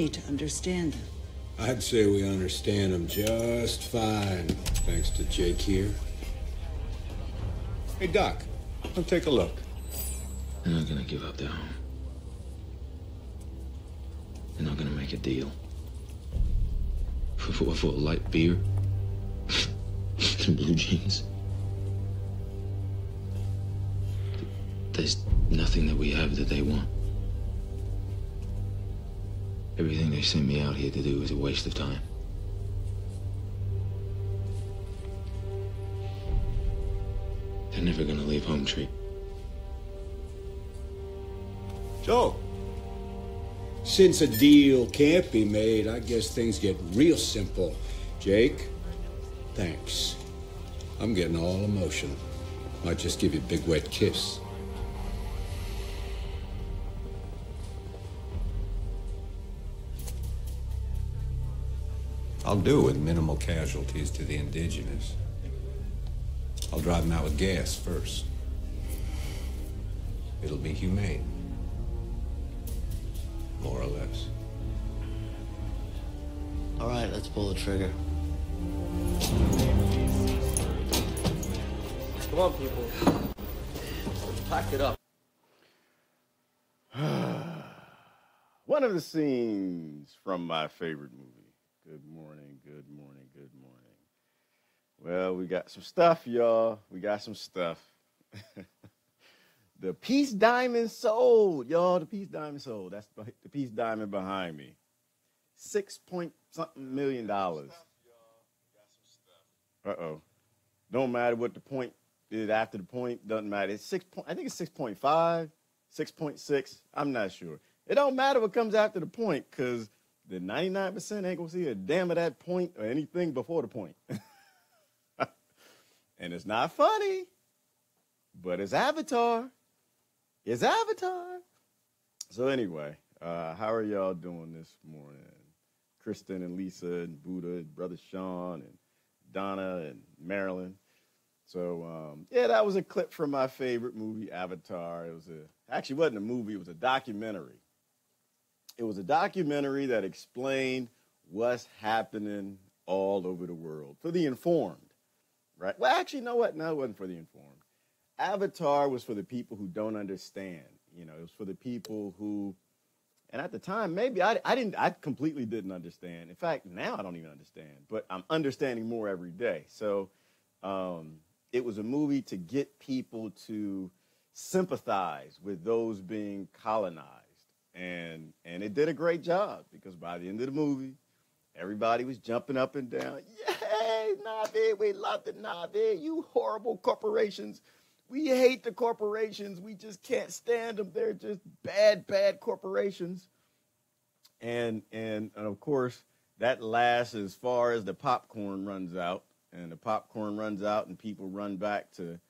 to understand them. I'd say we understand them just fine, thanks to Jake here. Hey, Doc, come take a look. They're not gonna give up their home. They're not gonna make a deal. For a light beer? Some blue jeans? There's nothing that we have that they want. Everything they sent me out here to do is a waste of time. They're never gonna leave Home Tree. So, since a deal can't be made, I guess things get real simple. Jake, thanks. I'm getting all emotional. Might just give you a big wet kiss. I'll do it with minimal casualties to the indigenous. I'll drive them out with gas first. It'll be humane. More or less. All right, let's pull the trigger. Come on, people. Let's pack it up. One of the scenes from my favorite movie. Good morning, good morning, good morning. Well, we got some stuff, y'all. We got some stuff. The Peace Diamond sold, y'all. The Peace Diamond sold. That's the Peace Diamond behind me. $6-point-something million. Uh-oh. Don't matter what the point is after the point. Doesn't matter. It's I think it's 6.5, 6.6. I'm not sure. It don't matter what comes after the point because the 99% ain't going to see a damn of that point or anything before the point. And it's not funny, but it's Avatar. It's Avatar. So anyway, how are y'all doing this morning? Kristen and Lisa and Buddha and Brother Sean and Donna and Marilyn. So, yeah, that was a clip from my favorite movie, Avatar. It was actually wasn't a movie. It was a documentary. It was a documentary that explained what's happening all over the world for the informed, right? Well, actually, you know what? No, it wasn't for the informed. Avatar was for the people who don't understand. You know, it was for the people who, and at the time, maybe I completely didn't understand. In fact, now I don't even understand, but I'm understanding more every day. So it was a movie to get people to sympathize with those being colonized. And it did a great job because by the end of the movie, everybody was jumping up and down. Yay, Navi, we love the Navi, you horrible corporations. We hate the corporations. We just can't stand them. They're just bad, bad corporations. And of course, that lasts as far as the popcorn runs out. And the popcorn runs out and people run back to,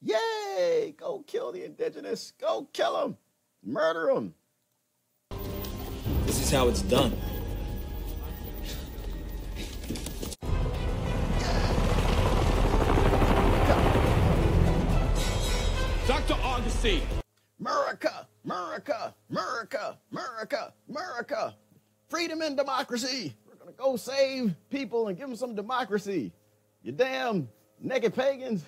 yay, go kill the indigenous. Go kill them. Murder them. This is how it's done. Dr. Augustine. America, America, America, America, America. Freedom and democracy. We're going to go save people and give them some democracy. You damn naked pagans.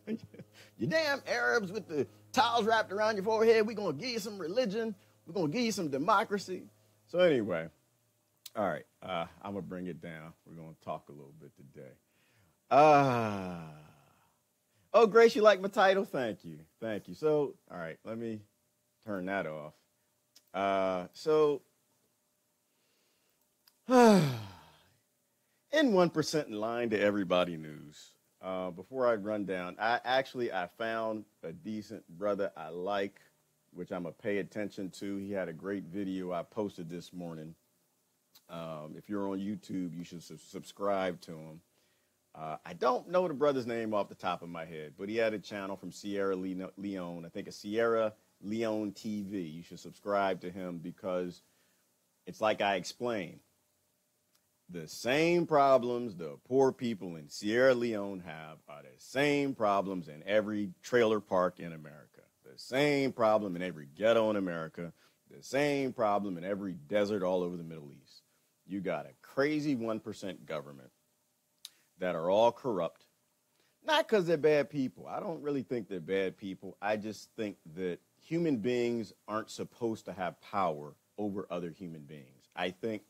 You damn Arabs with the towels wrapped around your forehead. We're going to give you some religion. We're going to give you some democracy. So anyway, all right, I'm going to bring it down. We're going to talk a little bit today. Oh, Grace, you like my title? Thank you. Thank you. So, all right, let me turn that off. In 1% in line to everybody news. Before I run down, I found a decent brother I like, which I'm going to pay attention to. He had a great video I posted this morning. If you're on YouTube, you should subscribe to him. I don't know the brother's name off the top of my head, but he had a channel from Sierra Leone. I think it's Sierra Leone TV. You should subscribe to him because it's like I explained. The same problems the poor people in Sierra Leone have are the same problems in every trailer park in America. The same problem in every ghetto in America. The same problem in every desert all over the Middle East. You got a crazy 1% government that are all corrupt. Not because they're bad people. I don't really think they're bad people. I just think that human beings aren't supposed to have power over other human beings. I think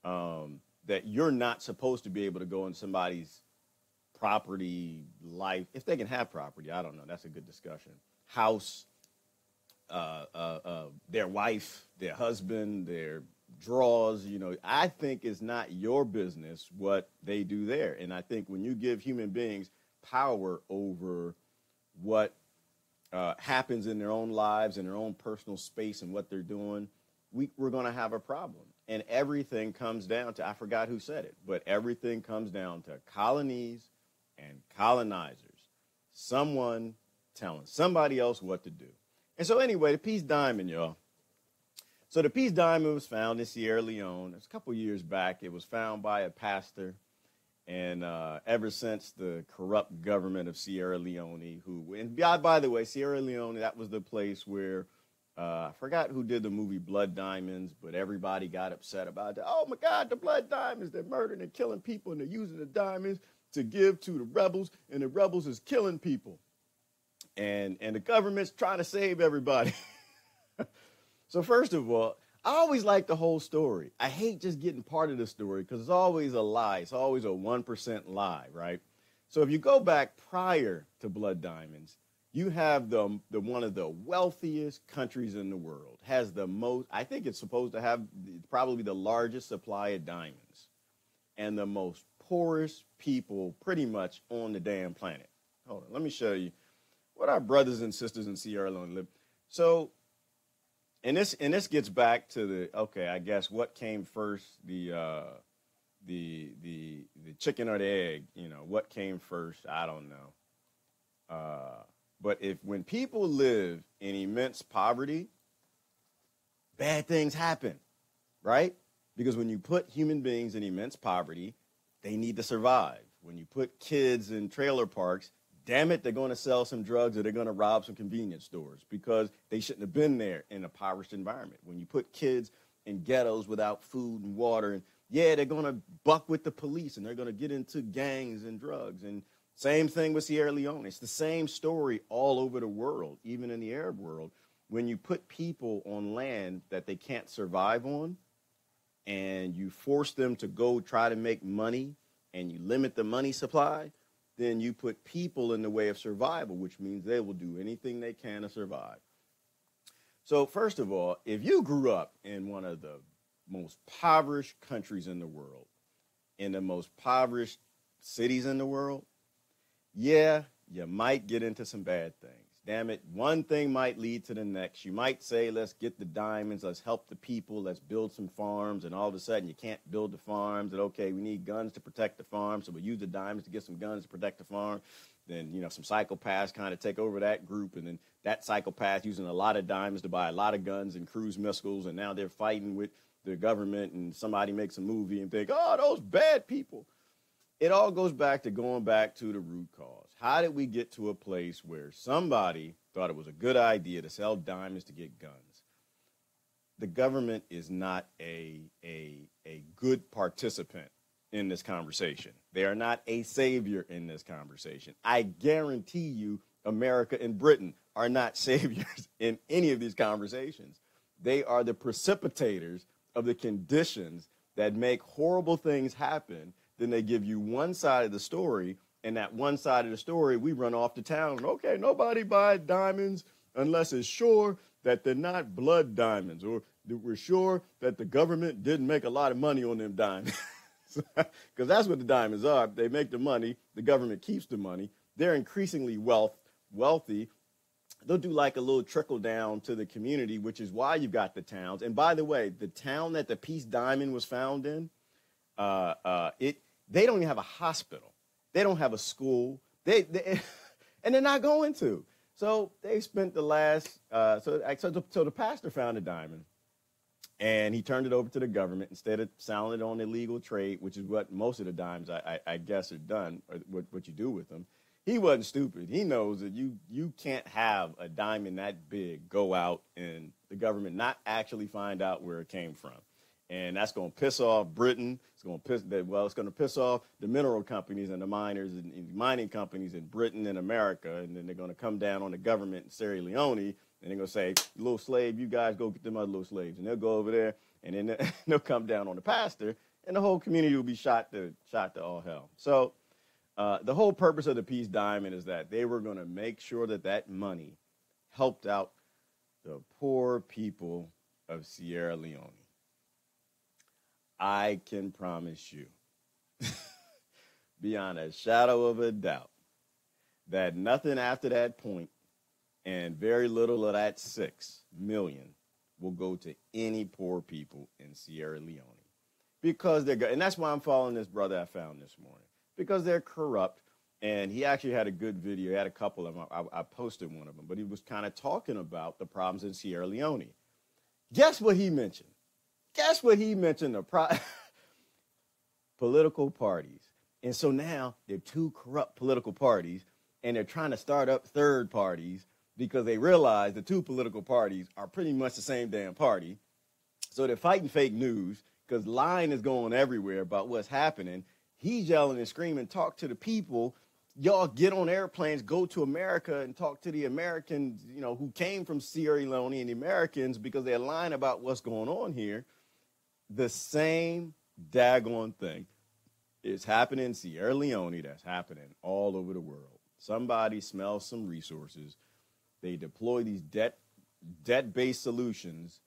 that you're not supposed to be able to go in somebody's property, life, if they can have property, I don't know, that's a good discussion, house, their wife, their husband, their drawers, you know. I think it's not your business what they do there. And I think when you give human beings power over what happens in their own lives, in their own personal space and what they're doing, we're going to have a problem. And everything comes down to, I forgot who said it, but everything comes down to colonies and colonizers. Someone telling somebody else what to do. And so anyway, the Peace Diamond, y'all. So the Peace Diamond was found in Sierra Leone. It's a couple years back. It was found by a pastor. And ever since the corrupt government of Sierra Leone, and by the way, Sierra Leone, that was the place where, I forgot who did the movie Blood Diamonds, but everybody got upset about it. Oh my God, the Blood Diamonds, they're murdering and killing people, and they're using the diamonds to give to the rebels, and the rebels is killing people. And the government's trying to save everybody. So first of all, I always like the whole story. I hate just getting part of the story because it's always a lie. It's always a 1% lie, right? So if you go back prior to Blood Diamonds, you have the one of the wealthiest countries in the world, has the most, I think it's supposed to have probably the largest supply of diamonds, and the most poorest people pretty much on the damn planet. Hold on, let me show you what our brothers and sisters in Sierra Leone live. So, and this gets back to the, okay, I guess what came first, the chicken or the egg, you know, what came first, I don't know. But when people live in immense poverty, bad things happen, right? Because when you put human beings in immense poverty, they need to survive. When you put kids in trailer parks, damn it, they're going to sell some drugs or they're going to rob some convenience stores because they shouldn't have been there in a impoverished environment. When you put kids in ghettos without food and water, and yeah, they're going to buck with the police and they're going to get into gangs and drugs. And same thing with Sierra Leone. It's the same story all over the world, even in the Arab world. When you put people on land that they can't survive on and you force them to go try to make money and you limit the money supply, then you put people in the way of survival, which means they will do anything they can to survive. So first of all, if you grew up in one of the most impoverished countries in the world, in the most impoverished cities in the world, yeah, you might get into some bad things. Damn it, one thing might lead to the next. You might say, let's get the diamonds, let's help the people, let's build some farms, and all of a sudden you can't build the farms, and okay, we need guns to protect the farm, so we use the diamonds to get some guns to protect the farm. Then, you know, some psychopaths kind of take over that group, and then that psychopath using a lot of diamonds to buy a lot of guns and cruise missiles, and now they're fighting with the government, and somebody makes a movie and think, oh, those bad people. It all goes back to going back to the root cause. How did we get to a place where somebody thought it was a good idea to sell diamonds to get guns? The government is not a good participant in this conversation. They are not a savior in this conversation. I guarantee you America and Britain are not saviors in any of these conversations. They are the precipitators of the conditions that make horrible things happen. Then they give you one side of the story, and that one side of the story, we run off to town. Okay, nobody buy diamonds unless it's sure that they're not blood diamonds, or that we're sure that the government didn't make a lot of money on them diamonds. Because that's what the diamonds are. They make the money. The government keeps the money. They're increasingly wealthy. They'll do like a little trickle down to the community, which is why you've got the towns. And by the way, the town that the Peace Diamond was found in, they don't even have a hospital. They don't have a school. And they're not going to. So they spent the last, so the pastor found a diamond, and he turned it over to the government instead of selling it on illegal trade, which is what most of the diamonds, I guess, are done, or what you do with them. he wasn't stupid. He knows that you can't have a diamond that big go out and the government not actually find out where it came from. And that's going to piss off Britain. It's going to piss off the mineral companies and the miners and mining companies in Britain and America. And then they're going to come down on the government in Sierra Leone, and they're going to say, little slave, you guys go get them other little slaves. And they'll go over there, and then they'll come down on the pastor, and the whole community will be shot to all hell. So the whole purpose of the Peace Diamond is that they were going to make sure that that money helped out the poor people of Sierra Leone. I can promise you, beyond a shadow of a doubt, that nothing after that point and very little of that 6 million will go to any poor people in Sierra Leone. Because and that's why I'm following this brother I found this morning. Because they're corrupt, and he actually had a good video. He had a couple of them. I posted one of them, but he was kind of talking about the problems in Sierra Leone. Guess what he mentioned? Guess what he mentioned? Political parties. And so now they're 2 corrupt political parties, and they're trying to start up third parties because they realize the 2 political parties are pretty much the same damn party. So they're fighting fake news because lying is going everywhere about what's happening. He's yelling and screaming, talk to the people. Y'all get on airplanes, go to America and talk to the Americans, who came from Sierra Leone and the Americans because they're lying about what's going on here. The same daggone thing is happening in Sierra Leone that's happening all over the world. Somebody smells some resources. They deploy these debt-based solutions.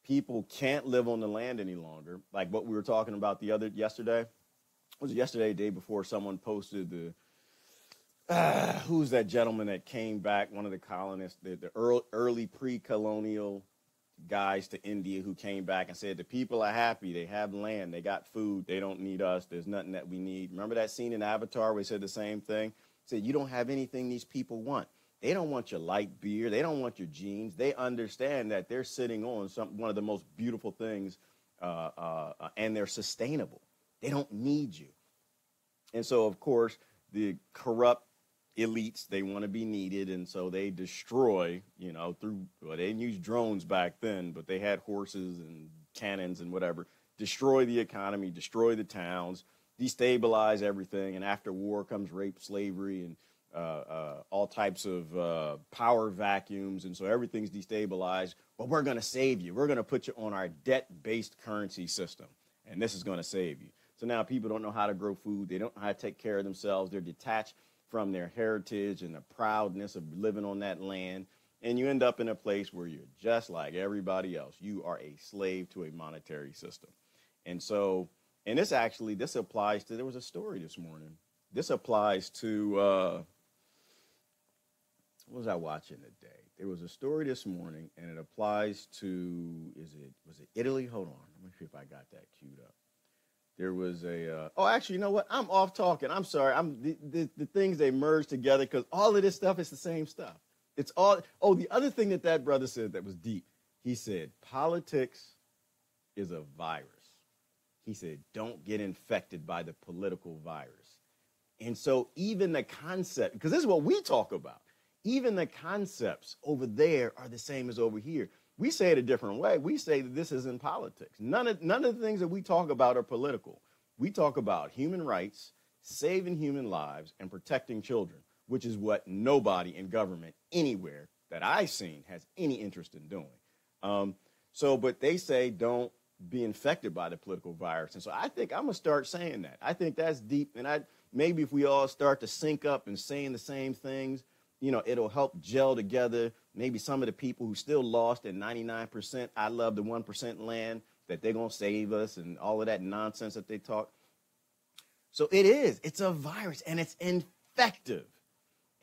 People can't live on the land any longer. Like what we were talking about yesterday. Was it yesterday, day before, someone posted who's that gentleman that came back, one of the colonists, the early pre-colonial guys to India who came back and said, the people are happy, they have land, they got food, they don't need us, there's nothing that we need. Remember that scene in Avatar where he said the same thing? He said, you don't have anything these people want. They don't want your light beer, they don't want your jeans. They understand that they're sitting on one of the most beautiful things, and they're sustainable. They don't need you. And so, of course, the corrupt elites, they want to be needed, and so they destroy, they didn't use drones back then, but they had horses and cannons and whatever, destroy the economy, destroy the towns, destabilize everything, and after war comes rape, slavery, and all types of power vacuums, and so everything's destabilized. Well, we're going to save you. We're going to put you on our debt-based currency system, and this is going to save you. So now people don't know how to grow food. They don't know how to take care of themselves. They're detached from their heritage and the proudness of living on that land. And you end up in a place where you're just like everybody else. You are a slave to a monetary system. And so, and this applies to, there was a story this morning. This applies to, what was I watching today? There was a story this morning, and it applies to, was it Italy? Hold on. Let me see if I got that queued up. There was actually, you know what? I'm off talking. I'm sorry. The things, they merge together because all of this stuff is the same stuff. It's all, the other thing that brother said that was deep. He said, politics is a virus. He said, don't get infected by the political virus. And so even the concept, because this is what we talk about, even the concepts over there are the same as over here. We say it a different way. We say that this isn't politics. None of the things that we talk about are political. We talk about human rights, saving human lives, and protecting children, which is what nobody in government anywhere that I've seen has any interest in doing. But they say don't be infected by the political virus. And so I think I'm going to start saying that. I think that's deep. And maybe if we all start to sync up and saying the same things, it'll help gel together. Maybe some of the people who still lost at 99%, I love the 1% land, that they're going to save us and all of that nonsense that they talk. So it's a virus, and it's infective.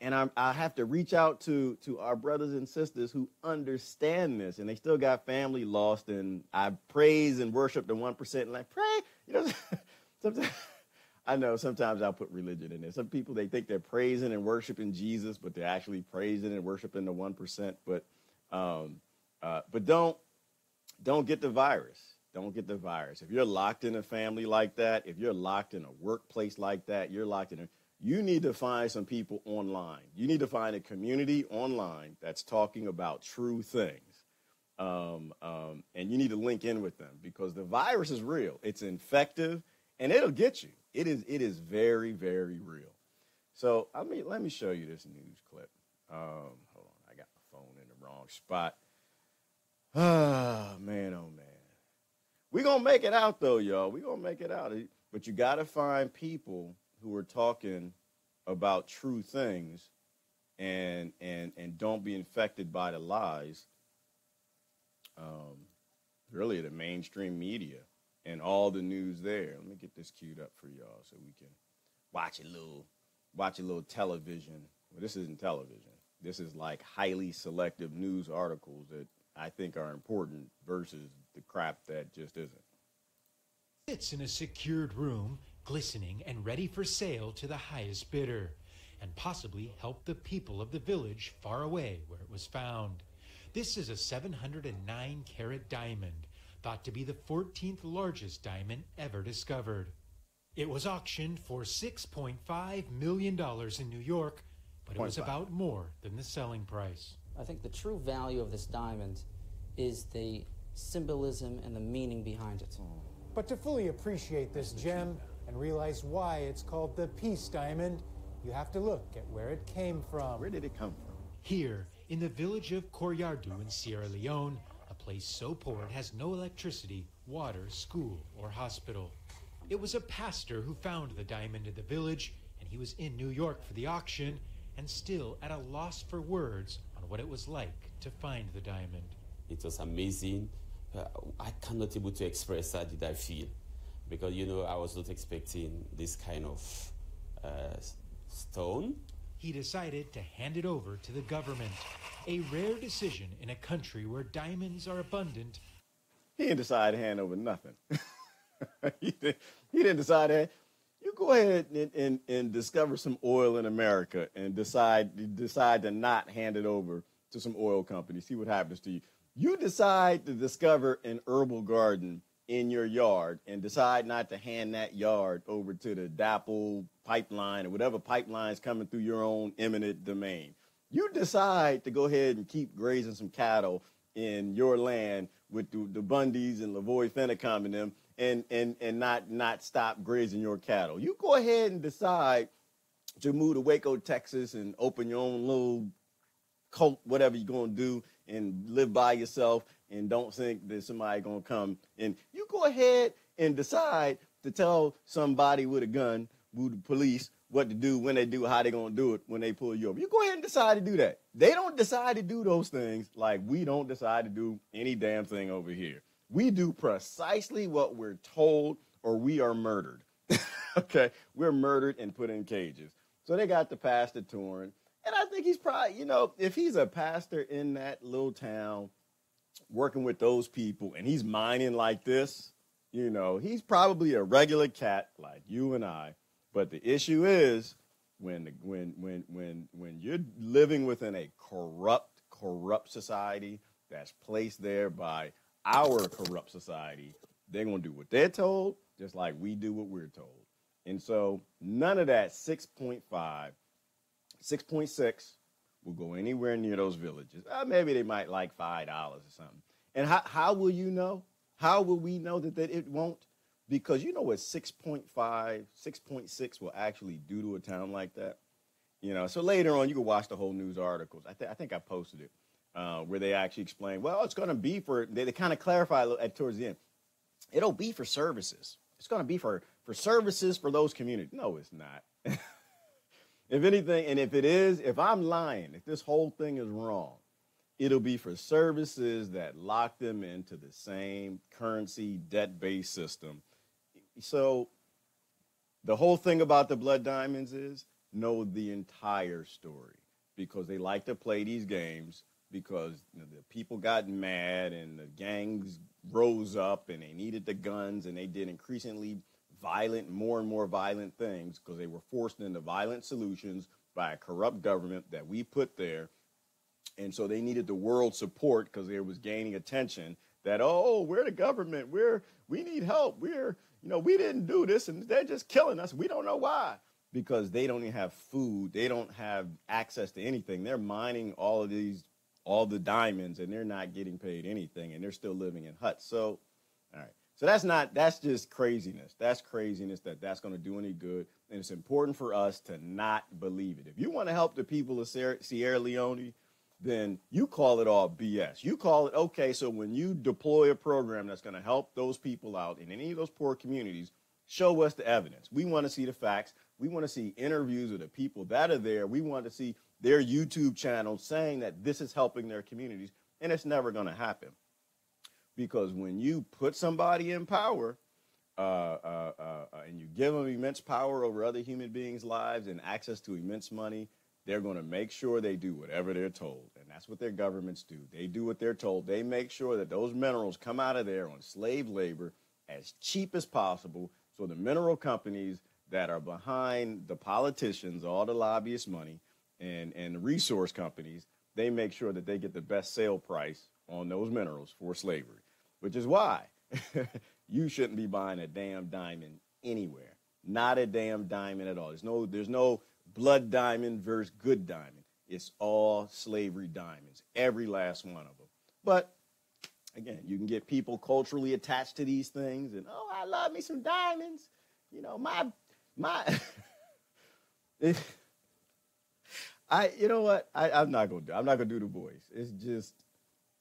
And I have to reach out to our brothers and sisters who understand this, and they still got family lost. And I praise and worship the 1% and pray. Sometimes I know sometimes I'll put religion in there. Some people, they think they're praising and worshiping Jesus, but they're actually praising and worshiping the 1%. But don't get the virus. Don't get the virus. If you're locked in a family like that, if you're locked in a workplace like that, you're locked in you need to find some people online. You need to find a community online that's talking about true things. And you need to link in with them because the virus is real. It's infective, and it'll get you. It is very, very real. So let me show you this news clip. Hold on, I got my phone in the wrong spot. Oh man. We're gonna make it out though, y'all. We're gonna make it out. But you gotta find people who are talking about true things and don't be infected by the lies. Really the mainstream media and all the news there. Let me get this queued up for y'all so we can watch a little television. Well, this isn't television. This is like highly selective news articles that I think are important versus the crap that just isn't. Sits in a secured room, glistening and ready for sale to the highest bidder, and possibly help the people of the village far away where it was found. This is a 709-carat diamond, thought to be the 14th largest diamond ever discovered. It was auctioned for $6.5 million in New York, but it was about more than the selling price. I think the true value of this diamond is the symbolism and the meaning behind it. But to fully appreciate this gem and realize why it's called the Peace Diamond, you have to look at where it came from. Where did it come from? Here, in the village of Koryardu in Sierra Leone, a place so poor it has no electricity, water, school, or hospital. It was a pastor who found the diamond in the village, and he was in New York for the auction, and still at a loss for words on what it was like to find the diamond. It was amazing. I cannot able to express how did I feel, because I was not expecting this kind of stone. He decided to hand it over to the government, a rare decision in a country where diamonds are abundant. He didn't decide to hand over nothing. he didn't decide that. You go ahead and discover some oil in America and decide to not hand it over to some oil company. See what happens to you. You decide to discover an herbal garden in your yard and decide not to hand that yard over to the DAPL pipeline or whatever pipeline is coming through your own eminent domain. You decide to go ahead and keep grazing some cattle in your land with the Bundys and Lavoy Fennekom and them and not stop grazing your cattle. You go ahead and decide to move to Waco, Texas and open your own little cult, whatever you're going to do, and live by yourself and don't think that somebody going to come. And you go ahead and decide to tell somebody with a gun, with the police, what to do, when they do, how they going to do it when they pull you over. You go ahead and decide to do that. They don't decide to do those things like we don't decide to do any damn thing over here. We do precisely what we're told or we are murdered. Okay? We're murdered and put in cages. So they got the pastor touring. And I think he's probably, if he's a pastor in that little town working with those people and he's mining like this, he's probably a regular cat like you and I. But the issue is when you're living within a corrupt society that's placed there by our corrupt society, they're going to do what they're told, just like we do what we're told. And so none of that 6.5, 6.6 will go anywhere near those villages. Maybe they might like $5 or something. And how will you know? How will we know that it won't? Because you know what 6.5, 6.6 will actually do to a town like that? So later on, you can watch the whole news articles. I think I posted it where they actually explain, well, it's going to be they kind of clarify towards the end. It'll be for services. It's going to be for services for those communities. No, it's not. If anything, and if it is, if I'm lying, if this whole thing is wrong, it'll be for services that lock them into the same currency debt-based system. So the whole thing about the blood diamonds is know the entire story because they like to play these games because the people got mad and the gangs rose up and they needed the guns and they did increasingly violent, more and more violent things because they were forced into violent solutions by a corrupt government that we put there. And so they needed the world's support because there was gaining attention that, we're the government. We need help. We didn't do this and they're just killing us. We don't know why. because they don't even have food. They don't have access to anything. They're mining all the diamonds, and they're not getting paid anything, and they're still living in huts. So, all right. So that's just craziness. That's craziness that's going to do any good. And it's important for us to not believe it. If you want to help the people of Sierra Leone, then you call it all BS. You call it, okay, so when you deploy a program that's going to help those people out in any of those poor communities, show us the evidence. We want to see the facts. We want to see interviews of the people that are there. We want to see their YouTube channels saying that this is helping their communities, and it's never going to happen. Because when you put somebody in power and you give them immense power over other human beings' lives and access to immense money, they're going to make sure they do whatever they're told. And that's what their governments do. They do what they're told. They make sure that those minerals come out of there on slave labor as cheap as possible. So the mineral companies that are behind the politicians, all the lobbyist money, and the resource companies, they make sure that they get the best sale price on those minerals for slavery, which is why you shouldn't be buying a damn diamond anywhere. Not a damn diamond at all. There's no blood diamond versus good diamond. It's all slavery diamonds, every last one of them. But again, you can get people culturally attached to these things, and oh, I love me some diamonds. You know, you know what? I'm not gonna do the voice. It's just,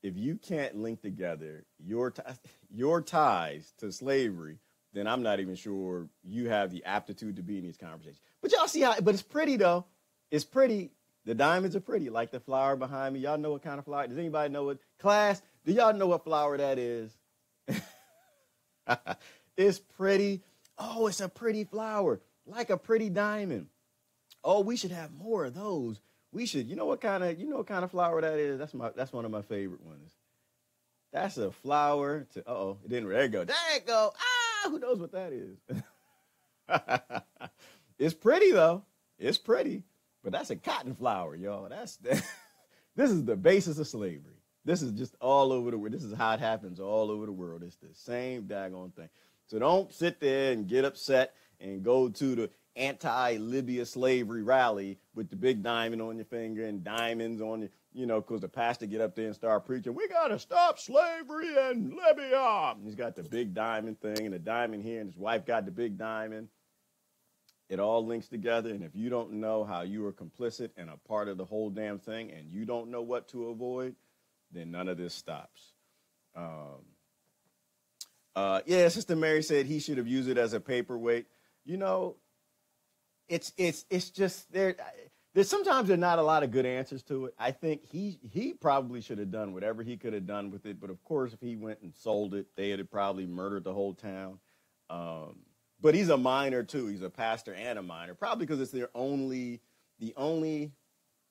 if you can't link together your ties to slavery, then I'm not even sure you have the aptitude to be in these conversations. But y'all see but it's pretty though. It's pretty. The diamonds are pretty, like the flower behind me. Y'all know what kind of flower? Does anybody know what? Class, do y'all know what flower that is? It's pretty. Oh, it's a pretty flower, like a pretty diamond. Oh, we should have more of those. We should. You know what kind of flower that is? That's one of my favorite ones. That's a flower to. It didn't. There you go. There you go. Who knows what that is? It's pretty though. It's pretty, but that's a cotton flower, y'all. This is the basis of slavery. This is just all over the world. This is how it happens all over the world. It's the same daggone thing. So don't sit there and get upset and go to the anti-Libya slavery rally with the big diamond on your finger and diamonds on your, because the pastor get up there and start preaching, we got to stop slavery in Libya. And he's got the big diamond thing and the diamond here, and his wife got the big diamond. It all links together, and if you don't know how you are complicit and a part of the whole damn thing, and you don't know what to avoid, then none of this stops. Sister Mary said he should have used it as a paperweight. It's just there's sometimes there's not a lot of good answers to it. I think he probably should have done whatever he could have done with it. But of course, if he went and sold it, they had probably murdered the whole town. But he's a miner too. He's a pastor and a miner, probably because it's the only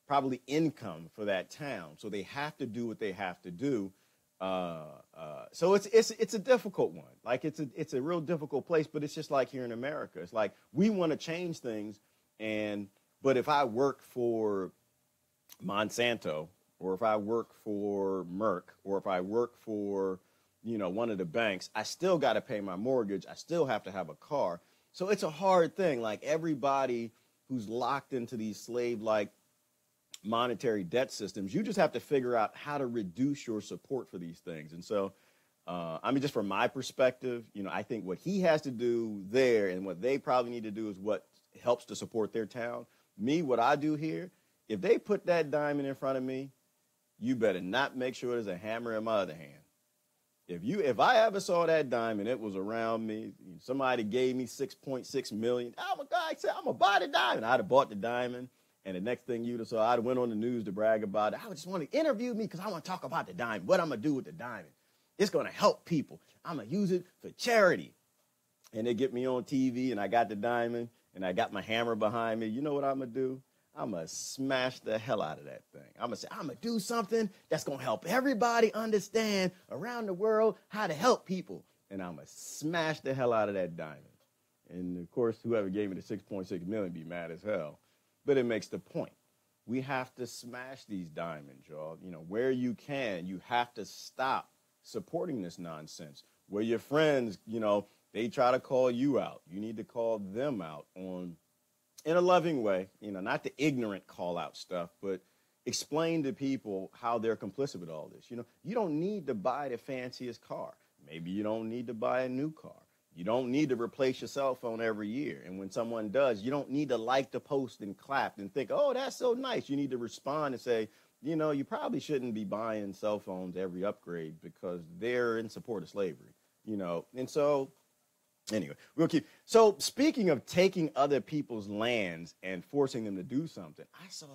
probably income for that town. So they have to do what they have to do. So it's a difficult one. Like it's a real difficult place, but it's just like here in America. It's like we want to change things, but if I work for Monsanto, or if I work for Merck, or if I work for one of the banks, I still got to pay my mortgage. I still have to have a car. So it's a hard thing. Like everybody who's locked into these slave-like monetary debt systems, you just have to figure out how to reduce your support for these things. And so, just from my perspective, I think what he has to do there and what they probably need to do is what helps to support their town. Me, what I do here, if they put that diamond in front of me, you better not make sure there's a hammer in my other hand. If I ever saw that diamond, it was around me, somebody gave me $6.6 million. Oh my God, I said, I'm gonna buy the diamond. I'd have bought the diamond. And the next thing you'd have saw, I'd went on the news to brag about it. I would just want to interview me because I want to talk about the diamond, what I'm going to do with the diamond. It's going to help people. I'm going to use it for charity. And they get me on TV, and I got the diamond, and I got my hammer behind me. You know what I'm going to do? I'm going to smash the hell out of that thing. I'm going to say, I'm going to do something that's going to help everybody understand around the world how to help people. And I'm going to smash the hell out of that diamond. And, of course, whoever gave me the $6.6 million be mad as hell. But it makes the point. We have to smash these diamonds, y'all. Where you can, you have to stop supporting this nonsense. Where your friends, they try to call you out. You need to call them out on in a loving way, not the ignorant call out stuff, but explain to people how they're complicit with all this. You don't need to buy the fanciest car. Maybe you don't need to buy a new car. You don't need to replace your cell phone every year. And when someone does, you don't need to like the post and clap and think, oh, that's so nice. You need to respond and say, you probably shouldn't be buying cell phones every upgrade because they're in support of slavery, And so anyway, we'll keep. So speaking of taking other people's lands and forcing them to do something, I saw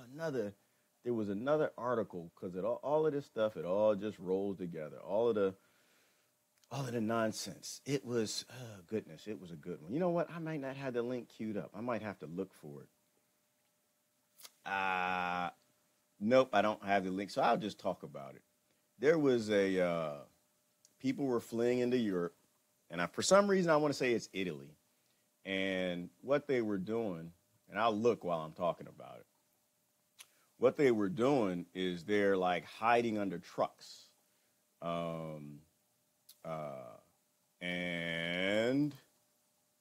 there was another article because all of this stuff, it all just rolls together. All of the nonsense. It was, oh, goodness, it was a good one. You know what? I might not have the link queued up. I might have to look for it. Nope, I don't have the link, so I'll just talk about it. There was people were fleeing into Europe, and for some reason I want to say it's Italy. And what they were doing, and I'll look while I'm talking about it. What they were doing is they're like hiding under trucks. And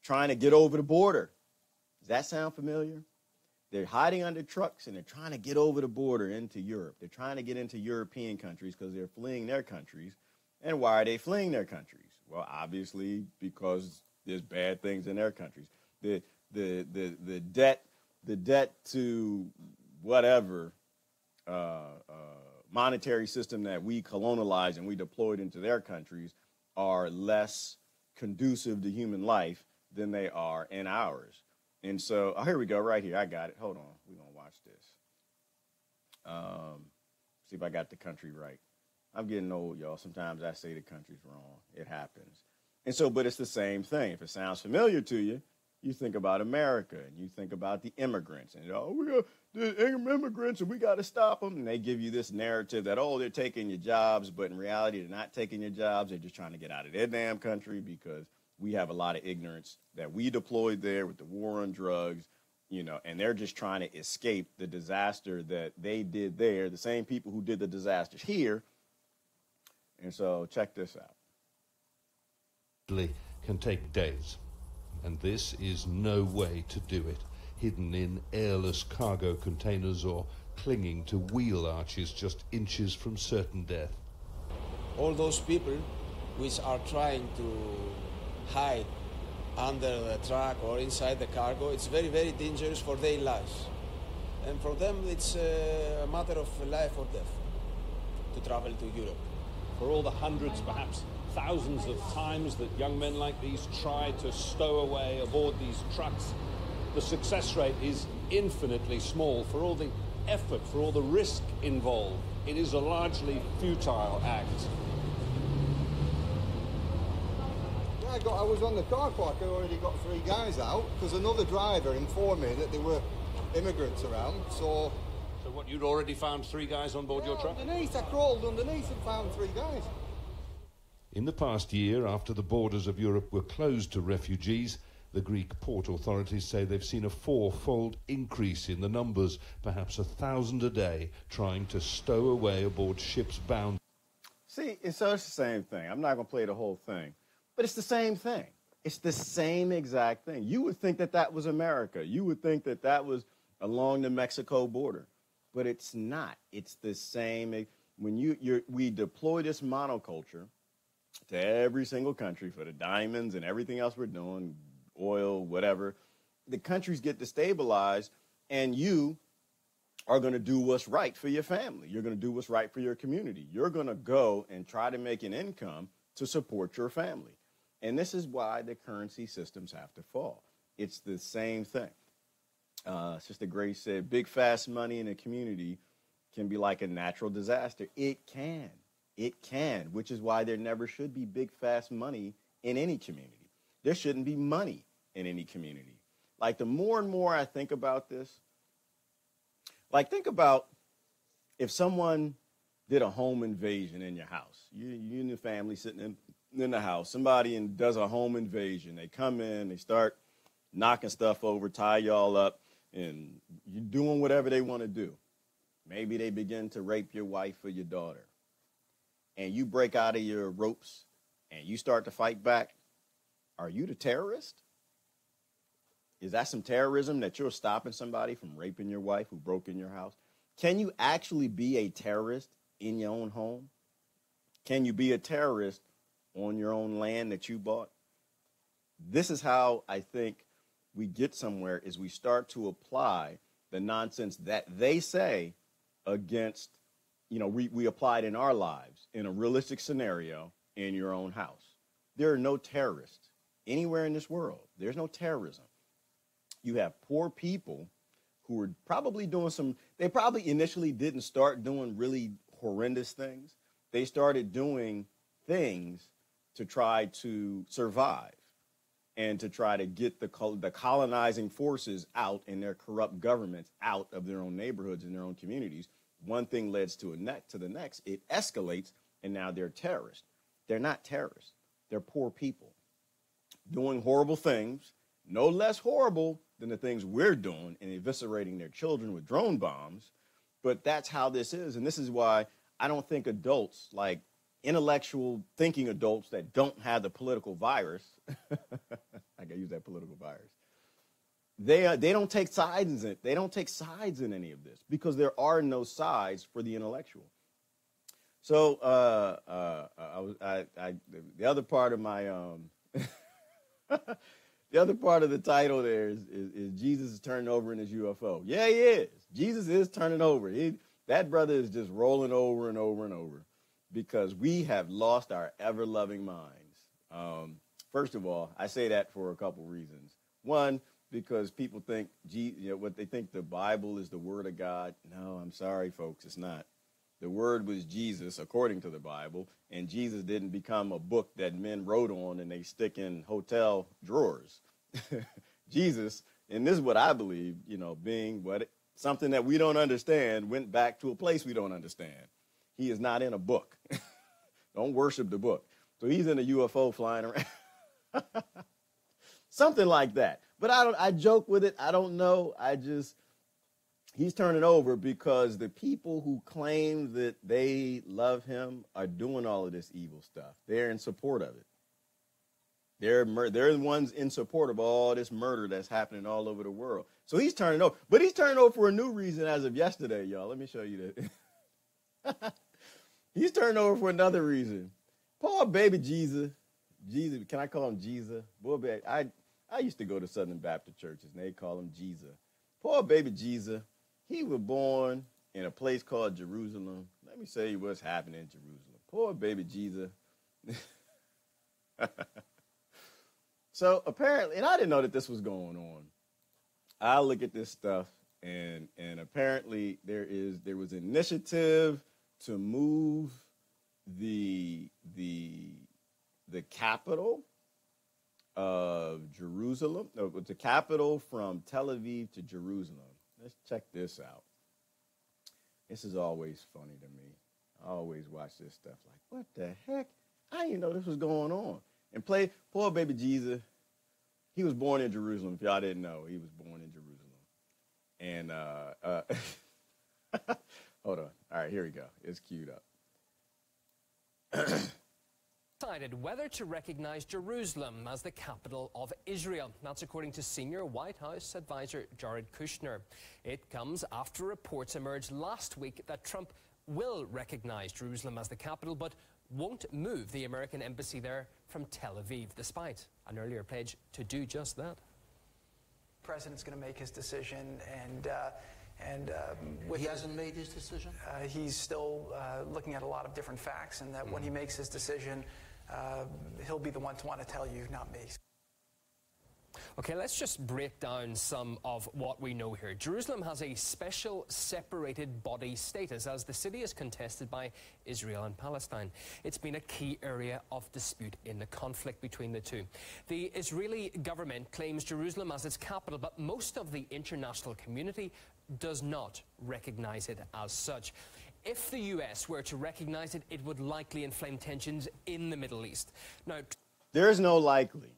trying to get over the border. Does that sound familiar? They're hiding under trucks and they're trying to get over the border into Europe. They're trying to get into European countries because they're fleeing their countries. And why are they fleeing their countries? Well, obviously because there's bad things in their countries. The debt to whatever monetary system that we colonialized and we deployed into their countries are less conducive to human life than they are in ours. And so, here we go, right here. I got it. Hold on. We're going to watch this. See if I got the country right. I'm getting old, y'all. Sometimes I say the country's wrong. It happens. And so, but it's the same thing. If it sounds familiar to you, you think about America and you think about the immigrants and, we got the immigrants and we got to stop them. And they give you this narrative that, they're taking your jobs. But in reality, they're not taking your jobs. They're just trying to get out of their damn country because we have a lot of ignorance that we deployed there with the war on drugs, and they're just trying to escape the disaster that they did there, the same people who did the disasters here. And so check this out. Can take days. And this is no way to do it, hidden in airless cargo containers or clinging to wheel arches just inches from certain death. All those people which are trying to hide under the truck or inside the cargo, it's very, very dangerous for their lives. And for them, it's a matter of life or death to travel to Europe. For all the hundreds, perhaps thousands of times that young men like these try to stow away aboard these trucks, the success rate is infinitely small. For all the effort, for all the risk involved, it is a largely futile act. Yeah, I was on the car park. I already got 3 guys out because another driver informed me that there were immigrants around. So what, you'd already found 3 guys on board your truck? Underneath, I crawled underneath and found 3 guys. In the past year, after the borders of Europe were closed to refugees, the Greek port authorities say they've seen a 4-fold increase in the numbers, perhaps 1,000 a day, trying to stow away aboard ships bound. See, it's the same thing. I'm not going to play the whole thing, but it's the same thing. It's the same exact thing. You would think that that was America. You would think that that was along the Mexico border, but it's not. It's the same. When we deploy this monoculture to every single country for the diamonds and everything else we're doing, oil, whatever, the countries get destabilized, and you are going to do what's right for your family. You're going to do what's right for your community. You're going to go and try to make an income to support your family. And this is why the currency systems have to fall. It's the same thing. Sister Grace said, big, fast money in a community can be like a natural disaster. It can. It can, which is why there never should be big, fast money in any community. There shouldn't be money in any community. Like, the more and more I think about this, like, think about if someone did a home invasion in your house. You and your family sitting in the house. Somebody does a home invasion. They come in, they start knocking stuff over, tie y'all up, and you're doing whatever they want to do. Maybe they begin to rape your wife or your daughter. And you break out of your ropes and you start to fight back. Are you the terrorist? Is that some terrorism that you're stopping somebody from raping your wife who broke in your house? Can you actually be a terrorist in your own home? Can you be a terrorist on your own land that you bought? This is how I think we get somewhere, is we start to apply the nonsense that they say against, we apply it in our lives in a realistic scenario in your own house. There are no terrorists anywhere in this world. There's no terrorism. You have poor people who are probably doing they probably initially didn't start doing really horrendous things. They started doing things to try to survive and to try to get the colonizing forces out and their corrupt governments out of their own neighborhoods and their own communities. One thing leads to the next. It escalates, and now they're terrorists. They're not terrorists. They're poor people doing horrible things, no less horrible than the things we're doing and eviscerating their children with drone bombs. But that's how this is. And this is why I don't think adults, like intellectual thinking adults that don't have the political virus, I gotta use that political virus, they don't take sides in it. They don't take sides in any of this because there are no sides for the intellectual. So the other part of my the other part of the title there is Jesus is turning over in his UFO. Yeah, he is. Jesus is turning over. That brother is just rolling over and over and over because we have lost our ever-loving minds. First of all, I say that for a couple reasons. One, because people think, what they think the Bible is the word of God. No, I'm sorry, folks, it's not. The word was Jesus, according to the Bible, and Jesus didn't become a book that men wrote on and they stick in hotel drawers. Jesus, and this is what I believe, being something that we don't understand, went back to a place we don't understand. He is not in a book. Don't worship the book. So he's in a UFO flying around. Something like that. But I joke with it. I don't know. He's turning over because the people who claim that they love him are doing all of this evil stuff. They're in support of it. They're the ones in support of all this murder that's happening all over the world. So he's turning over. But he's turning over for a new reason as of yesterday, y'all. Let me show you that. He's turning over for another reason. Poor baby Jesus. Jesus, can I call him Jesus? Boy, baby, I used to go to Southern Baptist churches, and they call him Jesus. Poor baby Jesus. He was born in a place called Jerusalem. Let me say what's happening in Jerusalem. Poor baby Jesus. So apparently, and I didn't know that this was going on. I look at this stuff, and apparently there was an initiative to move the capital of Jerusalem, the capital from Tel Aviv to Jerusalem. Let's check this out. This is always funny to me. I always watch this stuff like, what the heck? I didn't know this was going on. And poor baby Jesus, he was born in Jerusalem. If y'all didn't know, he was born in Jerusalem. And hold on. All right, here we go. It's queued up. Decided whether to recognize Jerusalem as the capital of Israel. That's according to senior White House advisor Jared Kushner. It comes after reports emerged last week that Trump will recognize Jerusalem as the capital, but won't move the American embassy there from Tel Aviv, despite an earlier pledge to do just that. The president's going to make his decision, and he hasn't made his decision? He's still looking at a lot of different facts, and that when he makes his decision, he'll be the one to want to tell you, not me. Okay, let's just break down some of what we know here. Jerusalem has a special separated body status as the city is contested by Israel and Palestine. It's been a key area of dispute in the conflict between the two. The Israeli government claims Jerusalem as its capital, but most of the international community does not recognize it as such. If the U.S. were to recognize it, it would likely inflame tensions in the Middle East. Now, There's no likely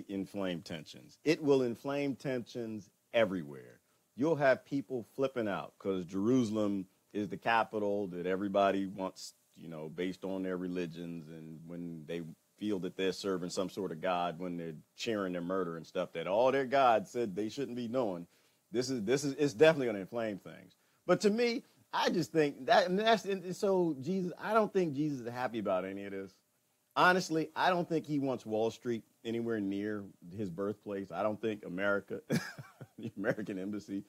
inflame tensions. It will inflame tensions everywhere. You'll have people flipping out because Jerusalem is the capital that everybody wants, based on their religions. And when they feel that they're serving some sort of God when they're cheering their murder and stuff that all their God said they shouldn't be doing. It's definitely going to inflame things. But to me, I just think so Jesus, I don't think Jesus is happy about any of this. Honestly, I don't think he wants Wall Street anywhere near his birthplace. I don't think America, the American embassy,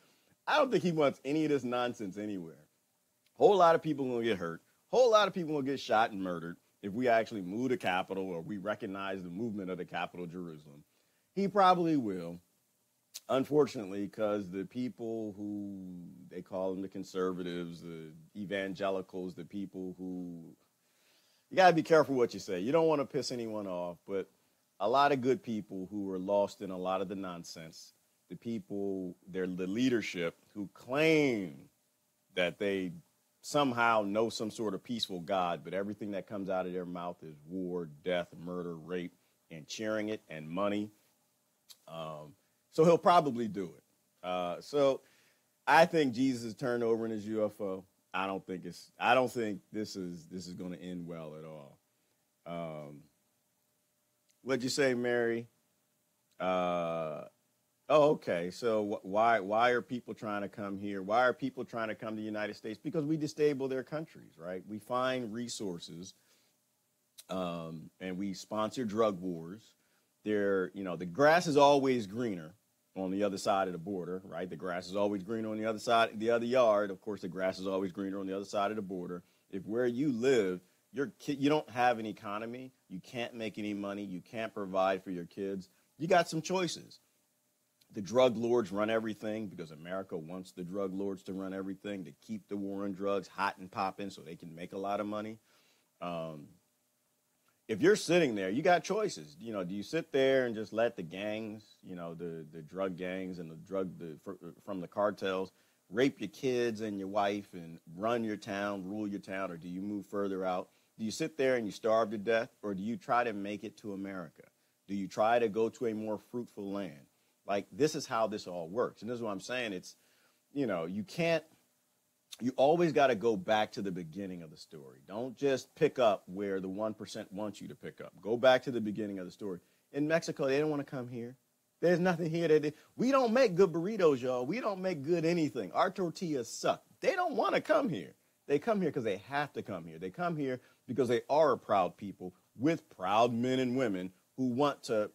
I don't think he wants any of this nonsense anywhere. Whole lot of people are going to get hurt. Whole lot of people will get shot and murdered if we actually move the capital or we recognize the movement of the capital, Jerusalem. He probably will, unfortunately, because the people who, they call them the conservatives, the evangelicals, the people who, you got to be careful what you say. You don't want to piss anyone off, but a lot of good people who are lost in a lot of the nonsense, the people, the leadership who claim that they somehow know some sort of peaceful God, but everything that comes out of their mouth is war, death, murder, rape, and cheering it, and money. So he'll probably do it. So I think Jesus is turned over in his UFO. I don't think this is going to end well at all. What'd you say, Mary? Oh, okay. So why are people trying to come here? Why are people trying to come to the United States? Because we destabilize their countries, right? We find resources, and we sponsor drug wars. The grass is always greener on the other side of the border, right? The grass is always greener on the other side, the other yard. Of course, the grass is always greener on the other side of the border. If where you live, you don't have an economy, you can't make any money, you can't provide for your kids, you got some choices. The drug lords run everything because America wants the drug lords to run everything, to keep the war on drugs hot and popping so they can make a lot of money. If you're sitting there, you got choices. Do you sit there and just let the gangs, the drug gangs and from the cartels rape your kids and your wife and run your town, rule your town, or do you move further out? Do you sit there and you starve to death, or do you try to make it to America? Do you try to go to a more fruitful land? Like, this is how this all works. And this is what I'm saying. It's, you always got to go back to the beginning of the story. Don't just pick up where the 1% wants you to pick up. Go back to the beginning of the story. In Mexico, they don't want to come here. There's nothing here. We don't make good burritos, y'all. We don't make good anything. Our tortillas suck. They don't want to come here. They come here because they have to come here. They come here because they are a proud people with proud men and women who want to